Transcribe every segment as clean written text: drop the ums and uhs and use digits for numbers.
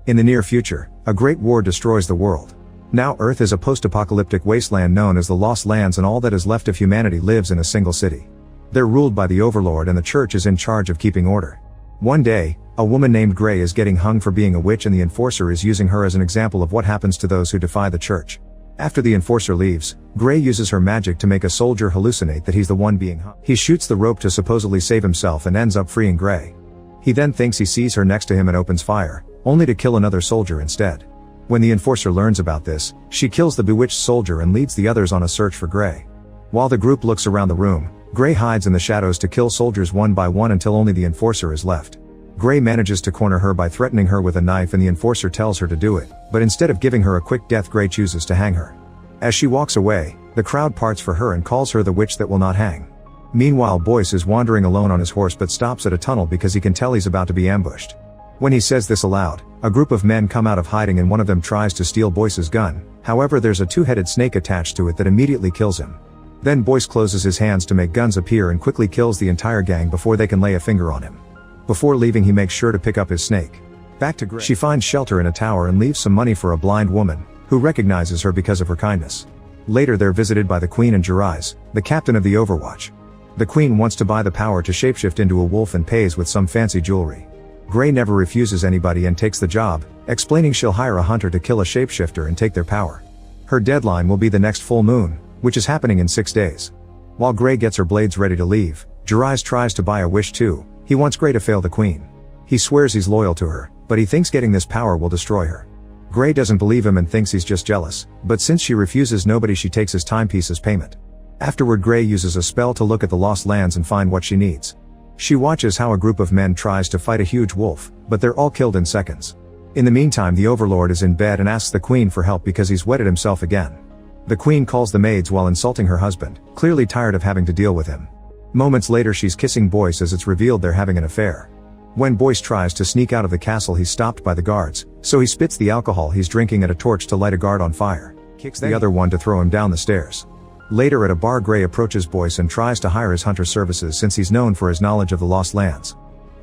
In the near future, a great war destroys the world. Now Earth is a post-apocalyptic wasteland known as the Lost Lands, and all that is left of humanity lives in a single city. They're ruled by the Overlord, and the church is in charge of keeping order. One day, a woman named Grey is getting hung for being a witch, and the Enforcer is using her as an example of what happens to those who defy the church. After the Enforcer leaves, Grey uses her magic to make a soldier hallucinate that he's the one being hung. He shoots the rope to supposedly save himself and ends up freeing Grey. He then thinks he sees her next to him and opens fire, only to kill another soldier instead. When the Enforcer learns about this, she kills the bewitched soldier and leads the others on a search for Grey. While the group looks around the room, Grey hides in the shadows to kill soldiers one by one until only the Enforcer is left. Grey manages to corner her by threatening her with a knife, and the Enforcer tells her to do it, but instead of giving her a quick death, Grey chooses to hang her. As she walks away, the crowd parts for her and calls her the witch that will not hang. Meanwhile, Boyce is wandering alone on his horse but stops at a tunnel because he can tell he's about to be ambushed. When he says this aloud, a group of men come out of hiding and one of them tries to steal Boyce's gun. However, there's a two-headed snake attached to it that immediately kills him. Then Boyce closes his hands to make guns appear and quickly kills the entire gang before they can lay a finger on him. Before leaving, he makes sure to pick up his snake. Back to Grey. She finds shelter in a tower and leaves some money for a blind woman, who recognizes her because of her kindness. Later they're visited by the Queen and Jarais, the captain of the Overwatch. The Queen wants to buy the power to shapeshift into a wolf and pays with some fancy jewelry. Grey never refuses anybody and takes the job, explaining she'll hire a hunter to kill a shapeshifter and take their power. Her deadline will be the next full moon, which is happening in 6 days. While Grey gets her blades ready to leave, Jarais tries to buy a wish too. He wants Grey to fail the Queen. He swears he's loyal to her, but he thinks getting this power will destroy her. Grey doesn't believe him and thinks he's just jealous, but since she refuses nobody, she takes his timepiece as payment. Afterward, Grey uses a spell to look at the Lost Lands and find what she needs. She watches how a group of men tries to fight a huge wolf, but they're all killed in seconds. In the meantime, the Overlord is in bed and asks the Queen for help because he's wetted himself again. The Queen calls the maids while insulting her husband, clearly tired of having to deal with him. Moments later, she's kissing Boyce as it's revealed they're having an affair. When Boyce tries to sneak out of the castle, he's stopped by the guards, so he spits the alcohol he's drinking at a torch to light a guard on fire, kicks the other one to throw him down the stairs. Later at a bar, Grey approaches Boyce and tries to hire his hunter services since he's known for his knowledge of the Lost Lands.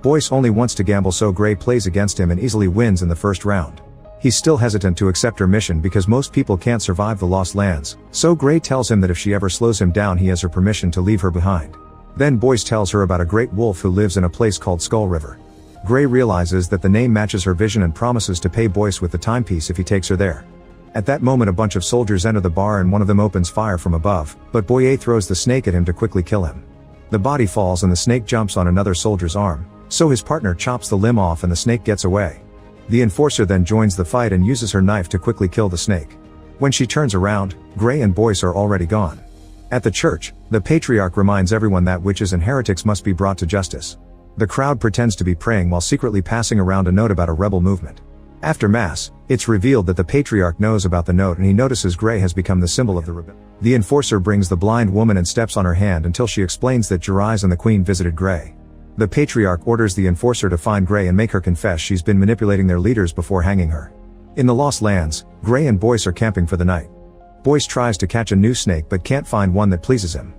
Boyce only wants to gamble, so Grey plays against him and easily wins in the first round. He's still hesitant to accept her mission because most people can't survive the Lost Lands, so Grey tells him that if she ever slows him down, he has her permission to leave her behind. Then Boyce tells her about a great wolf who lives in a place called Skull River. Grey realizes that the name matches her vision and promises to pay Boyce with the timepiece if he takes her there. At that moment, a bunch of soldiers enter the bar and one of them opens fire from above, but Boye throws the snake at him to quickly kill him. The body falls and the snake jumps on another soldier's arm, so his partner chops the limb off and the snake gets away. The Enforcer then joins the fight and uses her knife to quickly kill the snake. When she turns around, Grey and Boyce are already gone. At the church, the Patriarch reminds everyone that witches and heretics must be brought to justice. The crowd pretends to be praying while secretly passing around a note about a rebel movement. After Mass, it's revealed that the Patriarch knows about the note and he notices Grey has become the symbol of the rebellion. The Enforcer brings the blind woman and steps on her hand until she explains that Jarais and the Queen visited Grey. The Patriarch orders the Enforcer to find Grey and make her confess she's been manipulating their leaders before hanging her. In the Lost Lands, Grey and Boyce are camping for the night. Boyce tries to catch a new snake but can't find one that pleases him.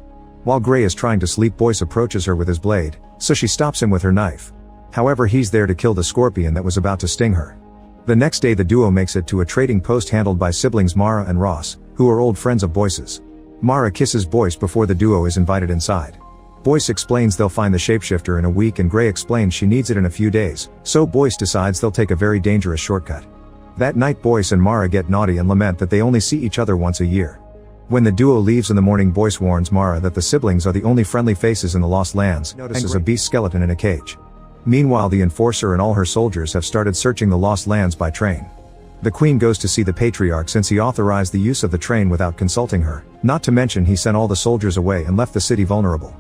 While Grey is trying to sleep, Boyce approaches her with his blade, so she stops him with her knife. However, he's there to kill the scorpion that was about to sting her. The next day, the duo makes it to a trading post handled by siblings Mara and Ross, who are old friends of Boyce's. Mara kisses Boyce before the duo is invited inside. Boyce explains they'll find the shapeshifter in a week and Grey explains she needs it in a few days, so Boyce decides they'll take a very dangerous shortcut. That night, Boyce and Mara get naughty and lament that they only see each other once a year. When the duo leaves in the morning, Boyce warns Mara that the siblings are the only friendly faces in the Lost Lands, notices a beast skeleton in a cage. Meanwhile, the Enforcer and all her soldiers have started searching the Lost Lands by train. The Queen goes to see the Patriarch since he authorized the use of the train without consulting her, not to mention he sent all the soldiers away and left the city vulnerable.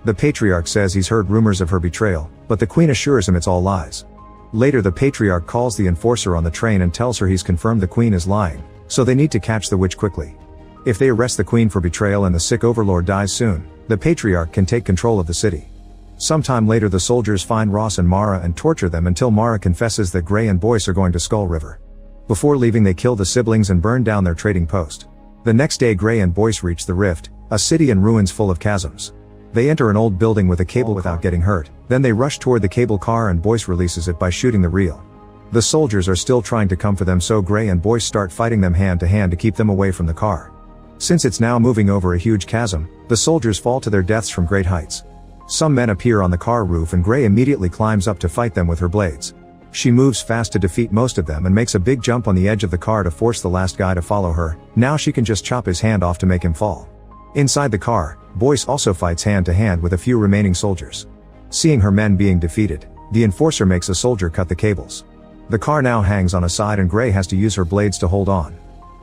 The Patriarch says he's heard rumors of her betrayal, but the Queen assures him it's all lies. Later, the Patriarch calls the Enforcer on the train and tells her he's confirmed the Queen is lying, so they need to catch the witch quickly. If they arrest the Queen for betrayal and the sick Overlord dies soon, the Patriarch can take control of the city. Sometime later, the soldiers find Ross and Mara and torture them until Mara confesses that Grey and Boyce are going to Skull River. Before leaving, they kill the siblings and burn down their trading post. The next day, Grey and Boyce reach the Rift, a city in ruins full of chasms. They enter an old building with a cable without getting hurt, then they rush toward the cable car and Boyce releases it by shooting the reel. The soldiers are still trying to come for them, so Gray and Boyce start fighting them hand to hand to keep them away from the car. Since it's now moving over a huge chasm, the soldiers fall to their deaths from great heights. Some men appear on the car roof and Gray immediately climbs up to fight them with her blades. She moves fast to defeat most of them and makes a big jump on the edge of the car to force the last guy to follow her. Now she can just chop his hand off to make him fall. Inside the car, Boyce also fights hand to hand with a few remaining soldiers. Seeing her men being defeated, the enforcer makes a soldier cut the cables. The car now hangs on a side and Gray has to use her blades to hold on.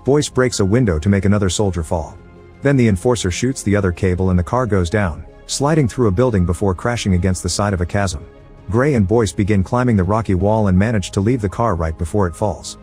Boyce breaks a window to make another soldier fall. Then the enforcer shoots the other cable and the car goes down, sliding through a building before crashing against the side of a chasm. Gray and Boyce begin climbing the rocky wall and manage to leave the car right before it falls.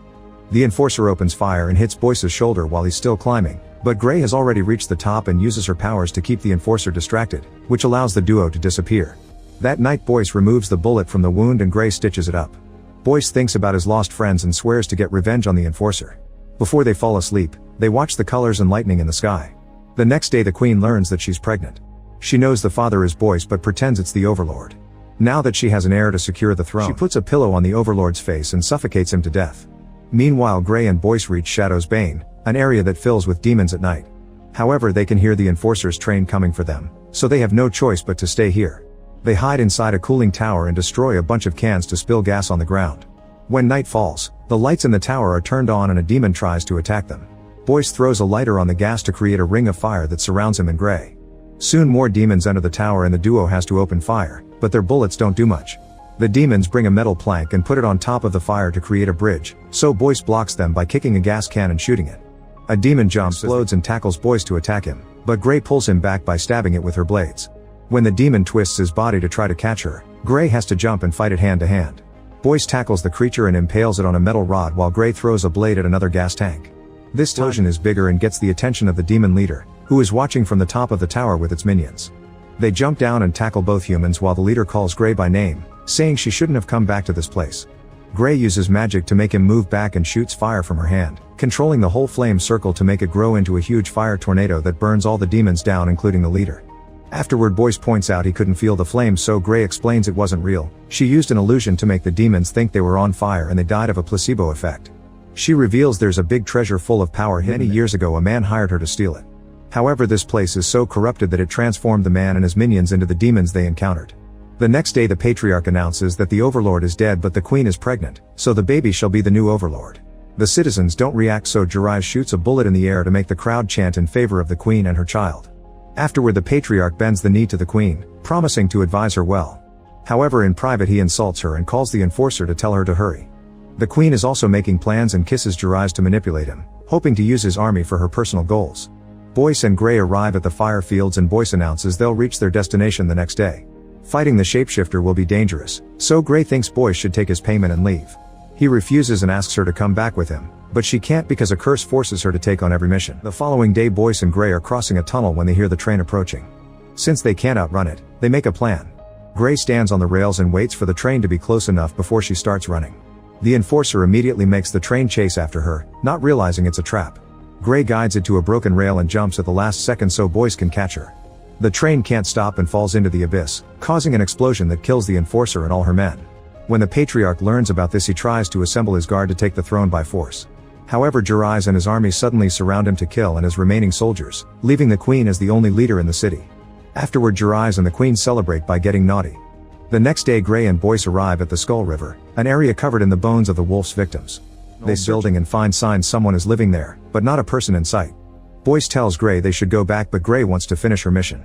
The enforcer opens fire and hits Boyce's shoulder while he's still climbing, but Gray has already reached the top and uses her powers to keep the enforcer distracted, which allows the duo to disappear. That night Boyce removes the bullet from the wound and Gray stitches it up. Boyce thinks about his lost friends and swears to get revenge on the enforcer. Before they fall asleep, they watch the colors and lightning in the sky. The next day the Queen learns that she's pregnant. She knows the father is Boyce but pretends it's the Overlord. Now that she has an heir to secure the throne, she puts a pillow on the Overlord's face and suffocates him to death. Meanwhile Gray and Boyce reach Shadow's Bane, an area that fills with demons at night. However, they can hear the enforcer's train coming for them, so they have no choice but to stay here. They hide inside a cooling tower and destroy a bunch of cans to spill gas on the ground. When night falls, the lights in the tower are turned on and a demon tries to attack them. Boyce throws a lighter on the gas to create a ring of fire that surrounds him and Gray. Soon more demons enter the tower and the duo has to open fire, but their bullets don't do much. The demons bring a metal plank and put it on top of the fire to create a bridge, so Boyce blocks them by kicking a gas can and shooting it. A demon jumps, explodes and tackles Boyce to attack him, but Gray pulls him back by stabbing it with her blades. When the demon twists his body to try to catch her, Gray has to jump and fight it hand to hand. Boyce tackles the creature and impales it on a metal rod while Gray throws a blade at another gas tank. This explosion is bigger and gets the attention of the demon leader, who is watching from the top of the tower with its minions. They jump down and tackle both humans while the leader calls Gray by name, saying she shouldn't have come back to this place. Gray uses magic to make him move back and shoots fire from her hand, controlling the whole flame circle to make it grow into a huge fire tornado that burns all the demons down including the leader. Afterward Boyce points out he couldn't feel the flames, so Gray explains it wasn't real. She used an illusion to make the demons think they were on fire and they died of a placebo effect. She reveals there's a big treasure full of power hidden. Many years ago a man hired her to steal it. However, this place is so corrupted that it transformed the man and his minions into the demons they encountered. The next day the Patriarch announces that the Overlord is dead but the Queen is pregnant, so the baby shall be the new Overlord. The citizens don't react, so Jirai shoots a bullet in the air to make the crowd chant in favor of the Queen and her child. Afterward the Patriarch bends the knee to the Queen, promising to advise her well. However, in private he insults her and calls the enforcer to tell her to hurry. The Queen is also making plans and kisses Jirai to manipulate him, hoping to use his army for her personal goals. Boyce and Gray arrive at the fire fields and Boyce announces they'll reach their destination the next day. Fighting the shapeshifter will be dangerous, so Gray thinks Boyce should take his payment and leave. He refuses and asks her to come back with him, but she can't because a curse forces her to take on every mission. The following day Boyce and Gray are crossing a tunnel when they hear the train approaching. Since they can't outrun it, they make a plan. Gray stands on the rails and waits for the train to be close enough before she starts running. The enforcer immediately makes the train chase after her, not realizing it's a trap. Gray guides it to a broken rail and jumps at the last second so Boyce can catch her. The train can't stop and falls into the abyss, causing an explosion that kills the enforcer and all her men. When the Patriarch learns about this he tries to assemble his guard to take the throne by force. However, Jirai and his army suddenly surround him to kill and his remaining soldiers, leaving the Queen as the only leader in the city. Afterward Jirai and the Queen celebrate by getting naughty. The next day Gray and Boyce arrive at the Skull River, an area covered in the bones of the wolf's victims. They building and find signs someone is living there, but not a person in sight. Boyce tells Gray they should go back but Gray wants to finish her mission.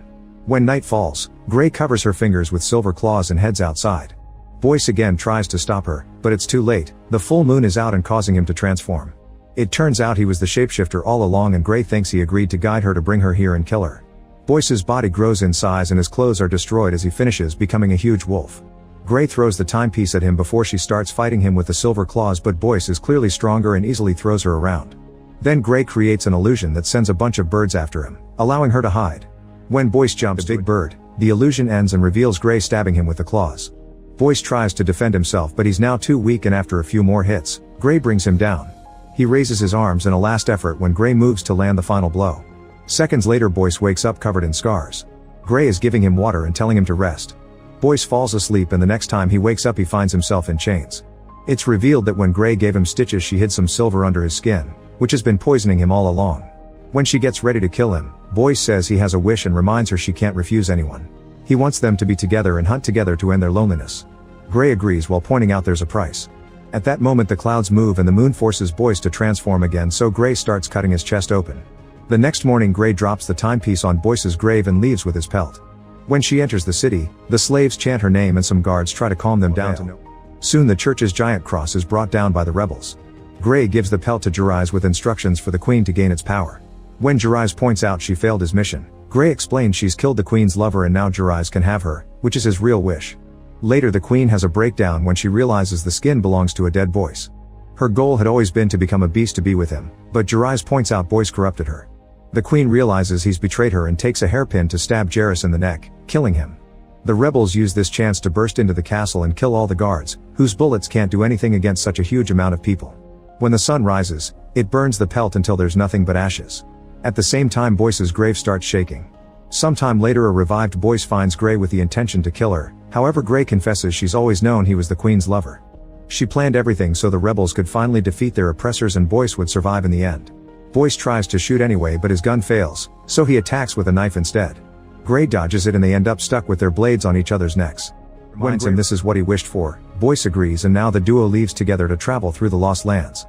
When night falls, Gray covers her fingers with silver claws and heads outside. Boyce again tries to stop her, but it's too late. The full moon is out and causing him to transform. It turns out he was the shapeshifter all along and Gray thinks he agreed to guide her to bring her here and kill her. Boyce's body grows in size and his clothes are destroyed as he finishes becoming a huge wolf. Gray throws the timepiece at him before she starts fighting him with the silver claws, but Boyce is clearly stronger and easily throws her around. Then Gray creates an illusion that sends a bunch of birds after him, allowing her to hide. When Boyce jumps the big bird, the illusion ends and reveals Gray stabbing him with the claws. Boyce tries to defend himself but he's now too weak and after a few more hits, Gray brings him down. He raises his arms in a last effort when Gray moves to land the final blow. Seconds later Boyce wakes up covered in scars. Gray is giving him water and telling him to rest. Boyce falls asleep, and the next time he wakes up he finds himself in chains. It's revealed that when Gray gave him stitches she hid some silver under his skin, which has been poisoning him all along. When she gets ready to kill him, Boyce says he has a wish and reminds her she can't refuse anyone. He wants them to be together and hunt together to end their loneliness. Gray agrees while pointing out there's a price. At that moment the clouds move and the moon forces Boyce to transform again, so Gray starts cutting his chest open. The next morning Gray drops the timepiece on Boyce's grave and leaves with his pelt. When she enters the city, the slaves chant her name and some guards try to calm them down. Soon the church's giant cross is brought down by the rebels. Gray gives the pelt to Jarais with instructions for the queen to gain its power. When Jarais points out she failed his mission, Gray explains she's killed the queen's lover and now Jarais can have her, which is his real wish. Later the queen has a breakdown when she realizes the skin belongs to a dead Boyce. Her goal had always been to become a beast to be with him, but Jarais points out Boyce corrupted her. The queen realizes he's betrayed her and takes a hairpin to stab Jarais in the neck, killing him. The rebels use this chance to burst into the castle and kill all the guards, whose bullets can't do anything against such a huge amount of people. When the sun rises, it burns the pelt until there's nothing but ashes. At the same time Boyce's grave starts shaking. Sometime later a revived Boyce finds Gray with the intention to kill her, however Gray confesses she's always known he was the queen's lover. She planned everything so the rebels could finally defeat their oppressors and Boyce would survive in the end. Boyce tries to shoot anyway but his gun fails, so he attacks with a knife instead. Gray dodges it and they end up stuck with their blades on each other's necks. When this is what he wished for, Boyce agrees and now the duo leaves together to travel through the Lost Lands.